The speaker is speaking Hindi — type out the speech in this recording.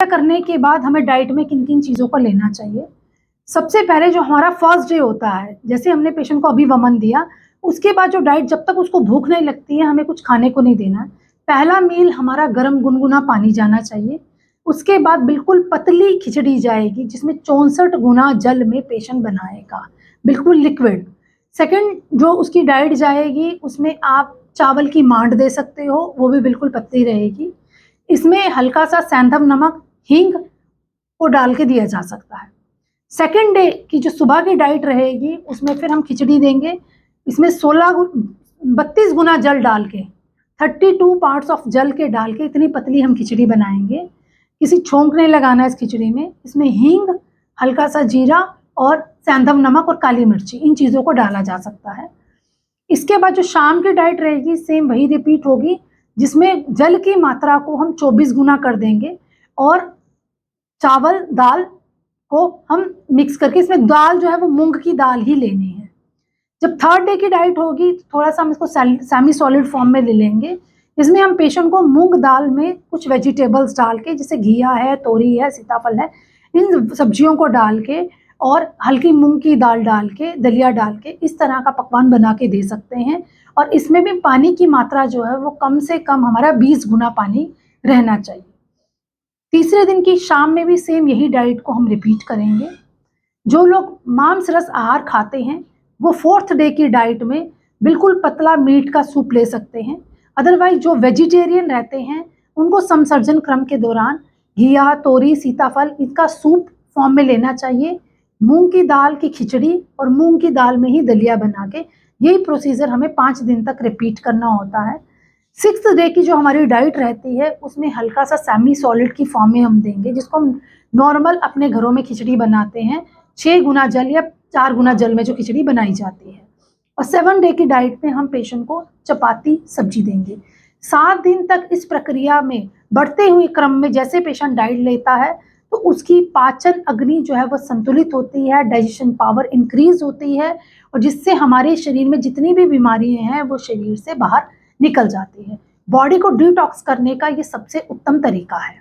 करने के बाद हमें डाइट में किन किन चीज़ों को लेना चाहिए। सबसे पहले जो हमारा फर्स्ट डे होता है, जैसे हमने पेशेंट को अभी वमन दिया, उसके बाद जो डाइट, जब तक उसको भूख नहीं लगती है हमें कुछ खाने को नहीं देना है। पहला मील हमारा गर्म गुनगुना पानी जाना चाहिए। उसके बाद बिल्कुल पतली खिचड़ी जाएगी जिसमें 64 गुना जल में पेशेंट बनाएगा, बिल्कुल लिक्विड। सेकंड जो उसकी डाइट जाएगी उसमें आप चावल की मांड दे सकते हो, वो भी बिल्कुल पतली रहेगी। इसमें हल्का सा सेंधव नमक, हींग को डाल के दिया जा सकता है। सेकंड डे की जो सुबह की डाइट रहेगी उसमें फिर हम खिचड़ी देंगे। इसमें 32 गुना जल डाल के, 32 पार्ट्स ऑफ जल के डाल के इतनी पतली हम खिचड़ी बनाएंगे। किसी छोंक नहीं लगाना है इस खिचड़ी में। इसमें हींग, हल्का सा जीरा और सेंधव नमक और काली मिर्ची, इन चीज़ों को डाला जा सकता है। इसके बाद जो शाम की डाइट रहेगी सेम वही रिपीट होगी, जिसमें जल की मात्रा को हम 24 गुना कर देंगे और चावल दाल को हम मिक्स करके, इसमें दाल जो है वो मूंग की दाल ही लेनी है। जब थर्ड डे की डाइट होगी थोड़ा सा हम इसको सेमी सॉलिड फॉर्म में ले लेंगे। इसमें हम पेशेंट को मूंग दाल में कुछ वेजिटेबल्स डाल के, जैसे घिया है, तोरी है, सीताफल है, इन सब्जियों को डाल के और हल्की मूंग की दाल डाल के, दलिया डाल के इस तरह का पकवान बना के दे सकते हैं। और इसमें भी पानी की मात्रा जो है वो कम से कम हमारा 20 गुना पानी रहना चाहिए। तीसरे दिन की शाम में भी सेम यही डाइट को हम रिपीट करेंगे। जो लोग मांस रस आहार खाते हैं वो फोर्थ डे की डाइट में बिल्कुल पतला मीट का सूप ले सकते हैं। अदरवाइज जो वेजिटेरियन रहते हैं उनको समसर्जन क्रम के दौरान घिया, तोरी, सीताफल इसका सूप फॉर्म में लेना चाहिए। मूंग की दाल की खिचड़ी और मूंग की दाल में ही दलिया बना के, यही प्रोसीजर हमें 5 दिन तक रिपीट करना होता है। 6th डे की जो हमारी डाइट रहती है उसमें हल्का सा सेमी सॉलिड की फॉर्म में हम देंगे, जिसको हम नॉर्मल अपने घरों में खिचड़ी बनाते हैं, 6 गुना जल या 4 गुना जल में जो खिचड़ी बनाई जाती है। और 7 डे की डाइट में हम पेशेंट को चपाती सब्जी देंगे। 7 दिन तक इस प्रक्रिया में बढ़ते हुए क्रम में जैसे पेशेंट डाइट लेता है तो उसकी पाचन अग्नि जो है वो संतुलित होती है, डाइजेशन पावर इंक्रीज होती है और जिससे हमारे शरीर में जितनी भी बीमारियां हैं वो शरीर से बाहर निकल जाती है। बॉडी को डिटॉक्स करने का ये सबसे उत्तम तरीका है।